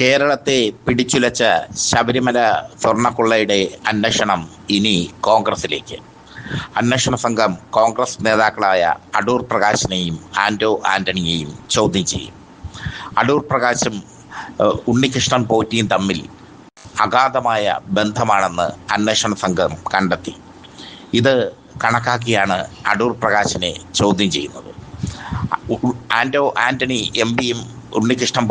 കേരളത്തെ പിടിച്ചുലച്ച ശബരിമല സ്വർണ്ണക്കൊള്ളയുടെ അന്വേഷണം ഇനി കോൺഗ്രസിലേക്ക്. അന്വേഷണ സംഘം കോൺഗ്രസ് നേതാക്കളായ അടൂർ പ്രകാശിനെയും ആന്റോ ആന്റണിയെയും ചോദ്യം ചെയ്യും. അടൂർ പ്രകാശും ഉണ്ണികൃഷ്ണൻ പോറ്റിയും തമ്മിൽ അഗാധമായ ബന്ധമാണെന്ന് അന്വേഷണ സംഘം കണ്ടെത്തി. ഇത് കണക്കാക്കിയാണ് അടൂർ പ്രകാശിനെ ചോദ്യം ചെയ്യുന്നത്. ആന്റോ ആന്റണി എം പിയും ഉണ്ണികൃഷ്ണൻ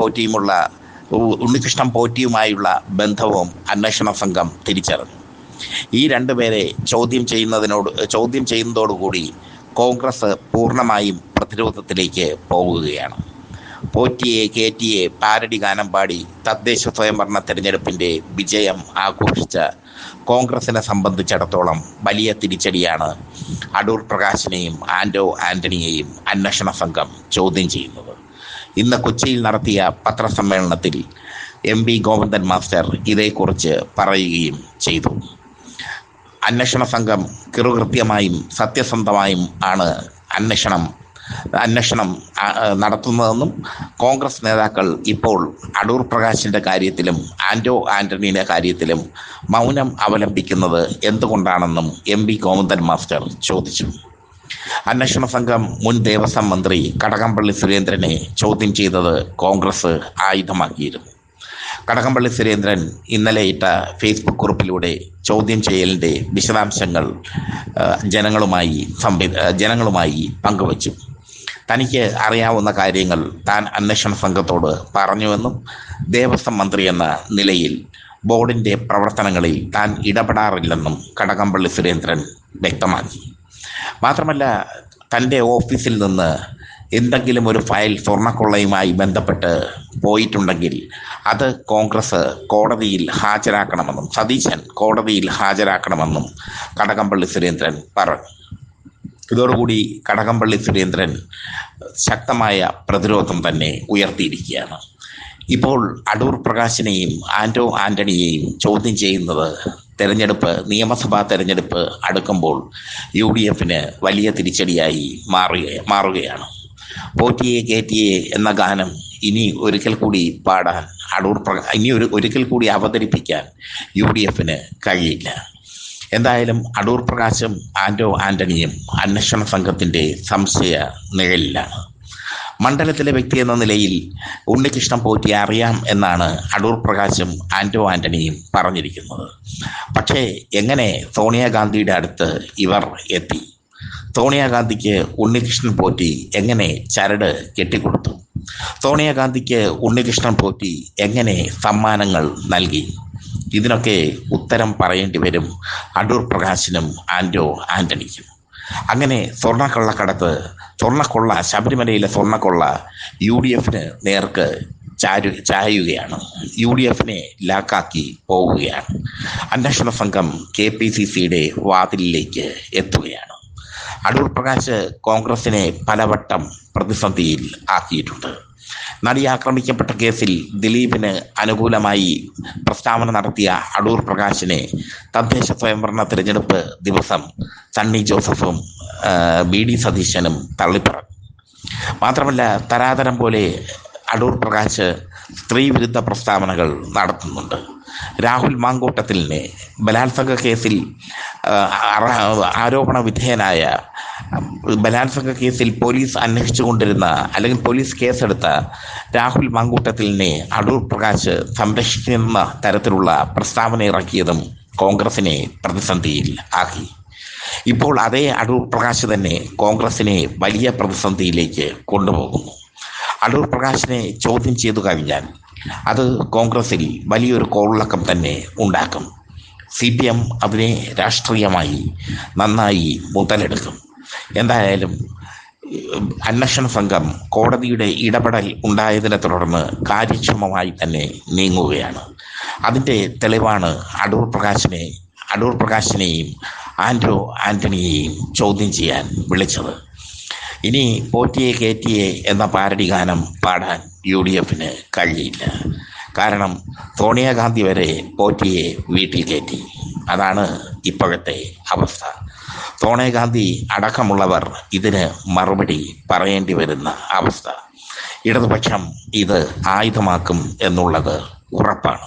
പോറ്റിയുമായുള്ള ബന്ധവും അന്വേഷണ സംഘം തിരിച്ചറിഞ്ഞു. ഈ രണ്ടുപേരെ ചോദ്യം ചെയ്യുന്നതോടുകൂടി കോൺഗ്രസ് പൂർണ്ണമായും പ്രതിരോധത്തിലേക്ക് പോകുകയാണ്. പോറ്റിയെ കയറ്റിയെ പാരഡി ഗാനം പാടി തദ്ദേശ സ്വയംഭരണ തെരഞ്ഞെടുപ്പിൻ്റെ വിജയം ആഘോഷിച്ച കോൺഗ്രസിനെ സംബന്ധിച്ചിടത്തോളം വലിയ തിരിച്ചടിയാണ് അടൂർ പ്രകാശിനെയും ആന്റോ ആന്റണിയെയും അന്വേഷണ സംഘം ചോദ്യം ചെയ്യുന്നത്. ഇന്ന് കൊച്ചിയിൽ നടത്തിയ പത്രസമ്മേളനത്തിൽ എം വി ഗോവിന്ദൻ മാസ്റ്റർ ഇതേക്കുറിച്ച് പറയുകയും ചെയ്തു. അന്വേഷണ സംഘം കൃത്യമായും സത്യസന്ധമായും ആണ് അന്വേഷണം നടത്തുന്നതെന്നും കോൺഗ്രസ് നേതാക്കൾ ഇപ്പോൾ അടൂർ പ്രകാശിൻ്റെ കാര്യത്തിലും ആന്റോ ആന്റണിയുടെ കാര്യത്തിലും മൗനം അവലംബിക്കുന്നത് എന്തുകൊണ്ടാണെന്നും എം വി ഗോവിന്ദൻ മാസ്റ്റർ ചോദിച്ചു. അന്വേഷണ സംഘം മുൻ ദേവസ്വം മന്ത്രി കടകംപള്ളി സുരേന്ദ്രനെ ചോദ്യം ചെയ്തത് കോൺഗ്രസ് ആയുധമാക്കിയിരുന്നു. കടകംപള്ളി സുരേന്ദ്രൻ ഇന്നലെ ഇട്ട ഫേസ്ബുക്ക് കുറിപ്പിലൂടെ ചോദ്യം ചെയ്യലിൻ്റെ വിശദാംശങ്ങൾ ജനങ്ങളുമായി പങ്കുവച്ചു. തനിക്ക് അറിയാവുന്ന കാര്യങ്ങൾ താൻ അന്വേഷണ സംഘത്തോട് പറഞ്ഞുവെന്നും ദേവസ്വം മന്ത്രി എന്ന നിലയിൽ ബോർഡിൻ്റെ പ്രവർത്തനങ്ങളിൽ താൻ ഇടപെടാറില്ലെന്നും കടകംപള്ളി സുരേന്ദ്രൻ വ്യക്തമാക്കി. മാത്രമല്ല, തൻ്റെ ഓഫീസിൽ നിന്ന് എന്തെങ്കിലും ഒരു ഫയൽ സ്വർണ്ണക്കൊള്ളയുമായി ബന്ധപ്പെട്ട് പോയിട്ടുണ്ടെങ്കിൽ അത് കോൺഗ്രസ് കോടതിയിൽ ഹാജരാക്കണമെന്നും സതീശൻ കോടതിയിൽ ഹാജരാക്കണമെന്നും കടകംപള്ളി സുരേന്ദ്രൻ പറഞ്ഞു. ഇതോടുകൂടി കടകംപള്ളി സുരേന്ദ്രൻ ശക്തമായ പ്രതിരോധം തന്നെ ഉയർത്തിയിരിക്കുകയാണ്. ഇപ്പോൾ അടൂർ പ്രകാശിനെയും ആന്റോ ആന്റണിയെയും ചോദ്യം ചെയ്യുന്നത് നിയമസഭാ തെരഞ്ഞെടുപ്പ് അടുക്കുമ്പോൾ യൊ.ഡി.എഫിന് വലിയ തിരിച്ചടിയായി മാറുകയാണ്. പോറ്റിയെ കയറ്റിയെ എന്ന ഗാനം ഇനി ഒരിക്കൽ കൂടി പാടാൻ ഒരിക്കൽ കൂടി അവതരിപ്പിക്കാൻ യൊ.ഡി.എഫിന് കഴിയില്ല. എന്തായാലും അടൂർ പ്രകാശും ആന്റോ ആന്റണിയും അന്വേഷണ സംഘത്തിൻ്റെ സംശയ നിഴലിലാണ്. മണ്ഡലത്തിലെ വ്യക്തി എന്ന നിലയിൽ ഉണ്ണികൃഷ്ണൻ പോറ്റിയെ അറിയാം എന്നാണ് അടൂർ പ്രകാശും ആന്റോ ആന്റണിയും പറഞ്ഞിരിക്കുന്നത്. പക്ഷേ എങ്ങനെ സോണിയാഗാന്ധിയുടെ അടുത്ത് ഇവർ എത്തി? സോണിയാഗാന്ധിക്ക് ഉണ്ണികൃഷ്ണൻ പോറ്റി എങ്ങനെ ചരട് കെട്ടിക്കൊടുത്തു? സോണിയാഗാന്ധിക്ക് ഉണ്ണികൃഷ്ണൻ പോറ്റി എങ്ങനെ സമ്മാനങ്ങൾ നൽകി? ഇതിനൊക്കെ ഉത്തരം പറയേണ്ടി വരും അടൂർ പ്രകാശിനും ആന്റോ ആന്റണിക്കും. അങ്ങനെ ശബരിമലയിലെ സ്വർണ്ണക്കൊള്ള യു.ഡി.എഫിന് നേർക്ക് ചായുകയാണ്. യു.ഡി.എഫിനെ ലാക്കാക്കി പോവുകയാണ്. അന്വേഷണ സംഘം KPCCയുടെ വാതിലിലേക്ക് എത്തുകയാണ്. അടൂർ പ്രകാശ് കോൺഗ്രസിനെ പലവട്ടം പ്രതിസന്ധിയിൽ ആക്കിയിട്ടുണ്ട്. നടി ആക്രമിക്കപ്പെട്ട കേസിൽ ദിലീപിന് അനുകൂലമായി പ്രസ്താവന നടത്തിയ അടൂർ പ്രകാശിനെ തദ്ദേശ സ്വയംഭരണ തിരഞ്ഞെടുപ്പ് ദിവസം സണ്ണി ജോസഫും BD സതീശനും തള്ളിപ്പറഞ്ഞു. മാത്രമല്ല, തരാതരം പോലെ അടൂർ പ്രകാശ് സ്ത്രീവിരുദ്ധ പ്രസ്താവനകൾ നടത്തുന്നുണ്ട്. രാഹുൽ മാങ്കൂട്ടത്തിലിനെ ബലാത്സംഗ കേസിൽ ആരോപണ വിധേയനായ ബലാത്സംഗ കേസിൽ പോലീസ് അന്വേഷിച്ചുകൊണ്ടിരുന്ന അല്ലെങ്കിൽ പോലീസ് കേസെടുത്ത രാഹുൽ മാങ്കൂട്ടത്തിലിനെ അടൂർ പ്രകാശ് സംരക്ഷിക്കുന്ന തരത്തിലുള്ള പ്രസ്താവന ഇറക്കിയതും കോൺഗ്രസിനെ പ്രതിസന്ധിയിൽ ആക്കി. ഇപ്പോൾ അതേ അടൂർ പ്രകാശ് തന്നെ കോൺഗ്രസിനെ വലിയ പ്രതിസന്ധിയിലേക്ക് കൊണ്ടുപോകുന്നു. അടൂർ പ്രകാശിനെ ചോദ്യം ചെയ്തു കഴിഞ്ഞാൽ അത് കോൺഗ്രസിൽ വലിയൊരു കോളിളക്കം തന്നെ ഉണ്ടാക്കും. CPM അതിനെ രാഷ്ട്രീയമായി നന്നായി മുതലെടുക്കും. എന്തായാലും അന്വേഷണ സംഘം കോടതിയുടെ ഇടപെടൽ ഉണ്ടായതിനെ തുടർന്ന് കാര്യക്ഷമമായി തന്നെ നീങ്ങുകയാണ്. അതിൻ്റെ തെളിവാണ് അടൂർ പ്രകാശിനെയും ആന്റോ ആന്റണിയെയും ചോദ്യം ചെയ്യാൻ വിളിച്ചത്. ഇനി പോറ്റിയെ കയറ്റിയെ എന്ന പാരഡി ഗാനം പാടാൻ യു.ഡി.എഫിന് കഴിയില്ല. കാരണം സോണിയാഗാന്ധി വരെ പോറ്റിയെ വീട്ടിൽ കയറ്റി. അതാണ് ഇപ്പോഴത്തെ അവസ്ഥ. സോണിയാഗാന്ധി അടക്കമുള്ളവർ ഇതിന് മറുപടി പറയേണ്ടി വരുന്ന അവസ്ഥ. ഇടതുപക്ഷം ഇത് ആയുധമാക്കും എന്നുള്ളത് ഉറപ്പാണ്.